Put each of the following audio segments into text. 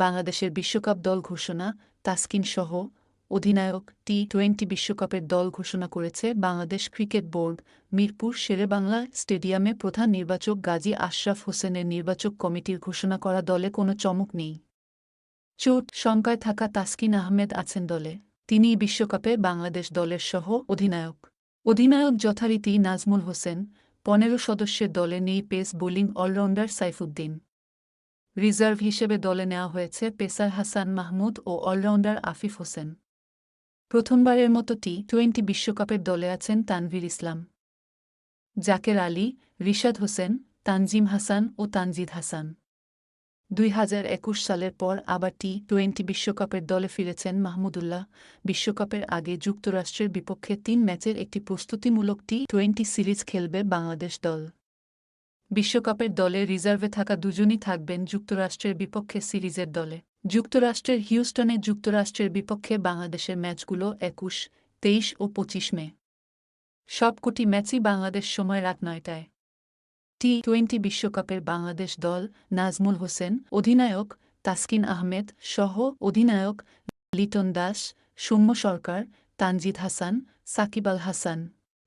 বাংলাদেশের বিশ্বকাপ দল ঘোষণা, তাসকিন সহ অধিনায়ক টি-20 বিশ্বকাপের দল ঘোষণা করেছে বাংলাদেশ ক্রিকেট বোর্ড। মিরপুর শেরেবাংলা স্টেডিয়ামে প্রধান নির্বাচক গাজী আশরাফ হোসেনের নির্বাচক কমিটির ঘোষণা করা দলে কোনো চমক নেই। চোট শঙ্কায় থাকা তাসকিন আহমেদ আছেন দলে। তিনিই বিশ্বকাপে বাংলাদেশ দলের সহ অধিনায়ক। অধিনায়ক যথারীতি নাজমুল হোসেন। 15 সদস্যের দলে নেই pace bowling allrounder Saifuddin. Reserve হিসেবে দলে নেওয়া হয়েছে পেসার হাসান মাহমুদ ও অলরাউন্ডার আফিফ হোসেন। প্রথমবারের মতো টি-20 বিশ্বকাপের দলে আছেন তানভীর ইসলাম, জাকের আলী, রিশাদ হোসেন, তানজিম হাসান ও তানজিদ হাসান। 2021 সালের পর আবার টি-20 বিশ্বকাপের দলে ফিরেছেন মাহমুদুল্লাহ। বিশ্বকাপের আগে যুক্তরাষ্ট্রের বিপক্ষে 3 ম্যাচের একটি প্রস্তুতিমূলক টি-20 সিরিজ খেলবে বাংলাদেশ দল। বিশ্বকাপের দলে রিজার্ভে থাকা দুজনই থাকবেন যুক্তরাষ্ট্রের বিপক্ষে সিরিজের দলে। যুক্তরাষ্ট্রের হিউস্টনে যুক্তরাষ্ট্রের বিপক্ষে বাংলাদেশের ম্যাচগুলো 21, 23 ও 25 মে। সবকটি ম্যাচই বাংলাদেশ সময় রাত 9টায়। টি-20 বিশ্বকাপের বাংলাদেশ দল নাজমুল হোসেন অধিনায়ক, তাসকিন আহমেদ সহ অধিনায়ক লিটন দাস, সৌম্য সরকার, Tanzid Hasan, Shakib Al Hasan,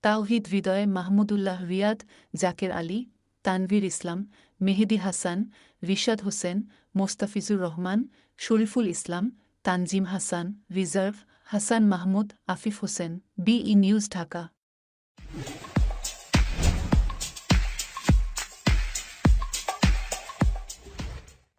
Towhid Hridoy, Mahmudullah Riyad, Jaker Ali, Tanvir Islam, Mehedi Hasan, Rishad Hossain, Mustafizur Rahman, Shoriful Islam, Tanzim Hasan, reserve Hasan Mahmud, Afif Hossain. BE news, Dhaka.